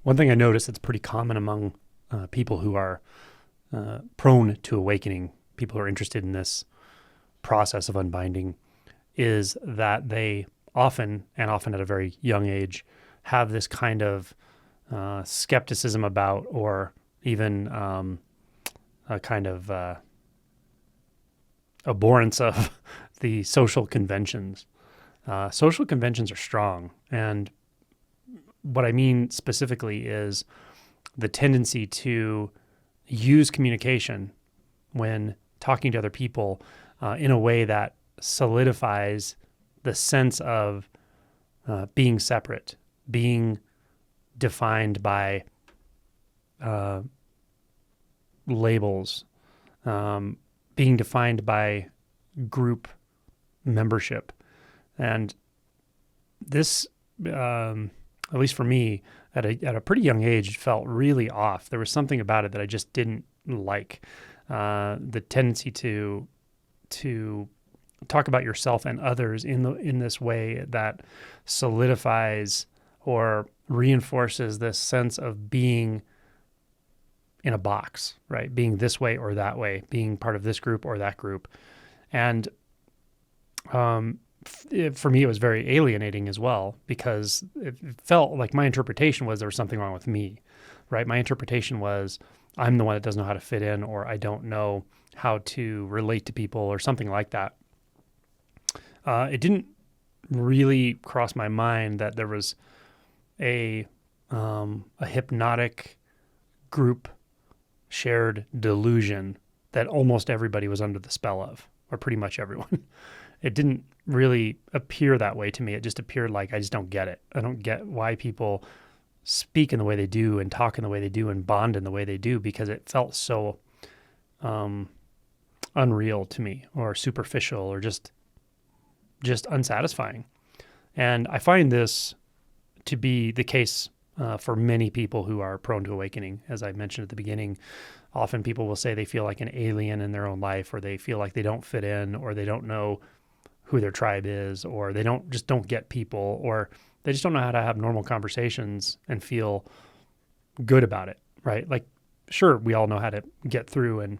One thing I noticed that's pretty common among people who are prone to awakening, people who are interested in this process of unbinding, is that they often, and often at a very young age, have this kind of skepticism about, or even a kind of abhorrence of the social conventions. Social conventions are strong, and what I mean specifically is the tendency to use communication when talking to other people in a way that solidifies the sense of being separate, being defined by labels, being defined by group membership. And this, at least for me, at a pretty young age, felt really off. There was something about it that I just didn't like. The tendency to talk about yourself and others in this way that solidifies or reinforces this sense of being in a box, right? Being this way or that way, being part of this group or that group. And for me, it was very alienating as well, because it felt like my interpretation was there was something wrong with me, right? My interpretation was I'm the one that doesn't know how to fit in, or I don't know how to relate to people, or something like that. It didn't really cross my mind that there was a hypnotic group shared delusion that almost everybody was under the spell of, or pretty much everyone. It didn't really appear that way to me. It just appeared like I just don't get it. I don't get why people speak in the way they do and talk in the way they do and bond in the way they do, because it felt so unreal to me, or superficial, or just unsatisfying. And I find this to be the case for many people who are prone to awakening. As I mentioned at the beginning, often people will say they feel like an alien in their own life, or they feel like they don't fit in, or they don't know who their tribe is, or they don't get people, or they just don't know how to have normal conversations and feel good about it, right? Like, sure, we all know how to get through and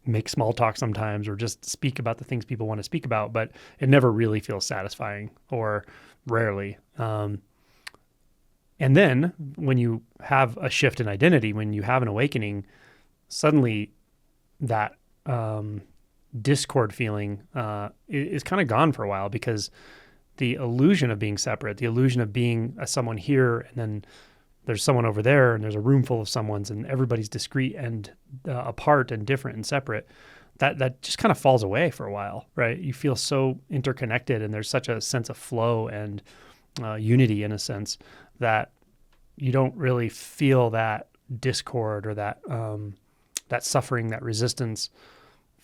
make small talk sometimes, or just speak about the things people want to speak about, but it never really feels satisfying, or rarely. And then when you have a shift in identity, when you have an awakening, suddenly that discord feeling is kind of gone for a while, because the illusion of being separate, the illusion of being someone here, and then there's someone over there, and there's a room full of someone's, and everybody's discrete and apart and different and separate, that just kind of falls away for a while, right? You feel so interconnected, and there's such a sense of flow and unity, in a sense, that you don't really feel that discord or that that suffering, that resistance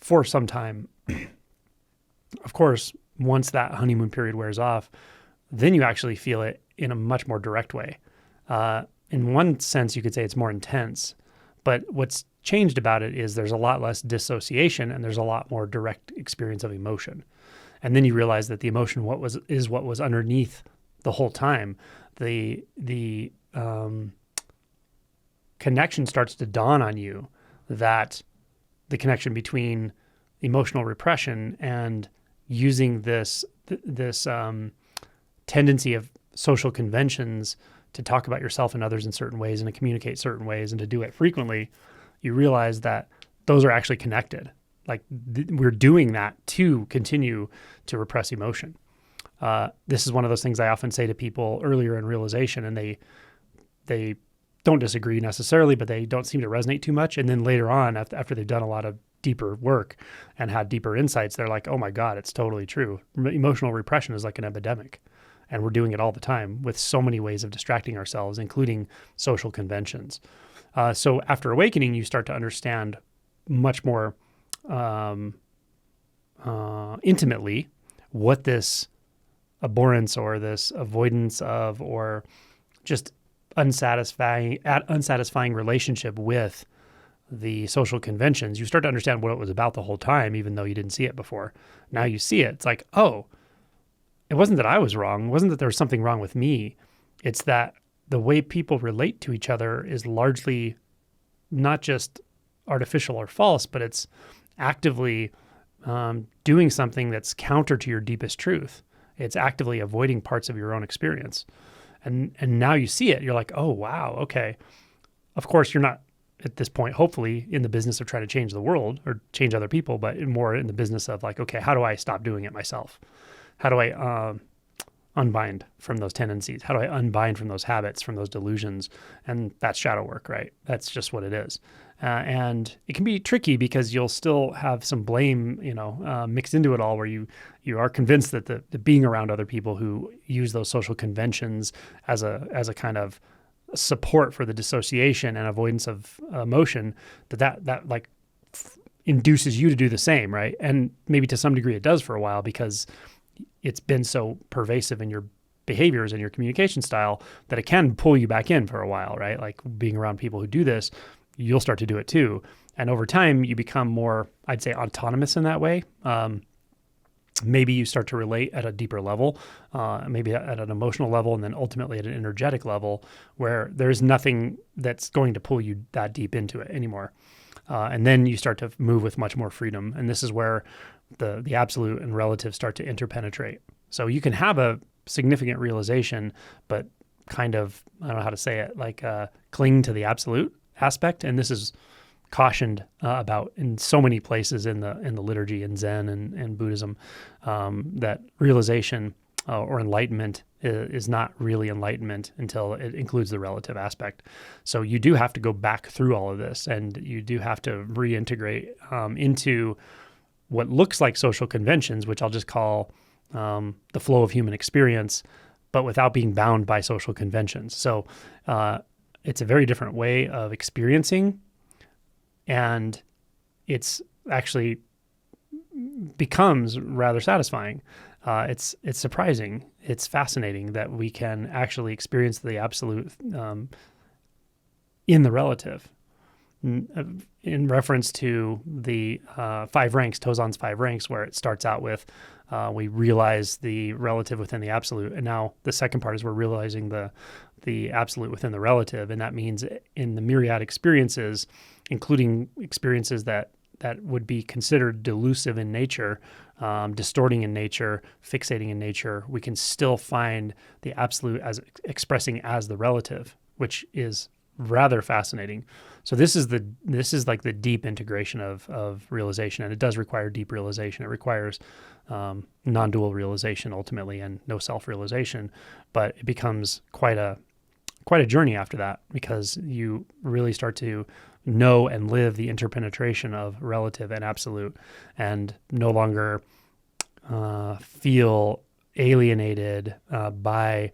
for some time. Of course, once that honeymoon period wears off, then you actually feel it in a much more direct way. In one sense, you could say it's more intense, but what's changed about it is there's a lot less dissociation, and there's a lot more direct experience of emotion. And then you realize that the emotion is what was underneath the whole time. The connection starts to dawn on you, that the connection between emotional repression and using this tendency of social conventions to talk about yourself and others in certain ways, and to communicate certain ways, and to do it frequently, you realize that those are actually connected. Like we're doing that to continue to repress emotion. This is one of those things I often say to people earlier in realization, and they don't disagree necessarily, but they don't seem to resonate too much. And then later on, after they've done a lot of deeper work and had deeper insights, they're like, oh my God, it's totally true. Emotional repression is like an epidemic, and we're doing it all the time with so many ways of distracting ourselves, including social conventions. So after awakening, you start to understand much more intimately what this abhorrence, or this avoidance of, or just unsatisfying relationship with the social conventions. You start to understand what it was about the whole time, even though you didn't see it before. Now you see it. It's like, oh, it wasn't that I was wrong. It wasn't that there was something wrong with me. It's that the way people relate to each other is largely not just artificial or false, but it's actively doing something that's counter to your deepest truth. It's actively avoiding parts of your own experience. And now you see it. You're like, oh, wow, okay. Of course, you're not at this point, hopefully, in the business of trying to change the world or change other people, but more in the business of like, okay, how do I stop doing it myself? How do I unbind from those tendencies? How do I unbind from those habits, from those delusions? And that's shadow work, right? That's just what it is. And it can be tricky because you'll still have some blame, mixed into it all, where you are convinced that the being around other people who use those social conventions as a kind of support for the dissociation and avoidance of emotion, that like induces you to do the same, right? And maybe to some degree it does for a while because it's been so pervasive in your behaviors and your communication style that it can pull you back in for a while, right? Like being around people who do this, you'll start to do it too. And over time, you become more, I'd say, autonomous in that way. Maybe you start to relate at a deeper level, maybe at an emotional level, and then ultimately at an energetic level where there's nothing that's going to pull you that deep into it anymore. And then you start to move with much more freedom. And this is where the absolute and relative start to interpenetrate. So you can have a significant realization, but kind of, I don't know how to say it, like cling to the absolute aspect. And this is cautioned about in so many places in the liturgy in Zen and Buddhism, that realization or enlightenment is not really enlightenment until it includes the relative aspect. So you do have to go back through all of this, and you do have to reintegrate into what looks like social conventions, which I'll just call the flow of human experience, but without being bound by social conventions. So it's a very different way of experiencing, and it's actually becomes rather satisfying. It's surprising. It's fascinating that we can actually experience the absolute in the relative. In reference to the 5 ranks, Tozan's 5 ranks, where it starts out with we realize the relative within the absolute, and now the second part is we're realizing the absolute within the relative, and that means in the myriad experiences, including experiences that would be considered delusive in nature, distorting in nature, fixating in nature, we can still find the absolute as expressing as the relative, which is rather fascinating. So this is like the deep integration of realization, and it does require deep realization. It requires non-dual realization ultimately, and no self-realization, but it becomes quite a journey after that, because you really start to know and live the interpenetration of relative and absolute, and no longer feel alienated by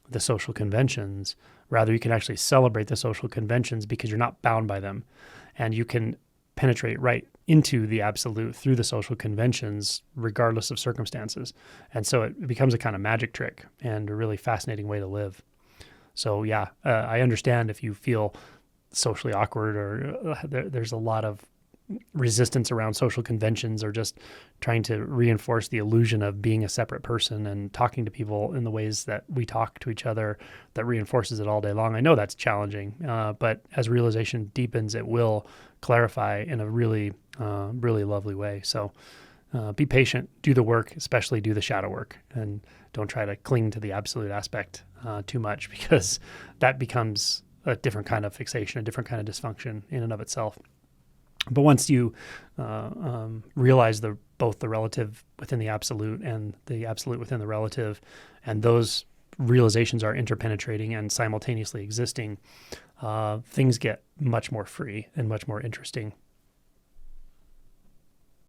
the social conventions. Rather, you can actually celebrate the social conventions because you're not bound by them, and you can penetrate right into the absolute through the social conventions, regardless of circumstances. And so it becomes a kind of magic trick and a really fascinating way to live. So yeah, I understand if you feel socially awkward, or there's a lot of resistance around social conventions, or just trying to reinforce the illusion of being a separate person and talking to people in the ways that we talk to each other, that reinforces it all day long. I know that's challenging, but as realization deepens, it will clarify in a really, really lovely way. So be patient, do the work, especially do the shadow work, and don't try to cling to the absolute aspect too much, because that becomes a different kind of fixation, a different kind of dysfunction in and of itself. But once you realize both the relative within the absolute and the absolute within the relative, and those realizations are interpenetrating and simultaneously existing, things get much more free and much more interesting.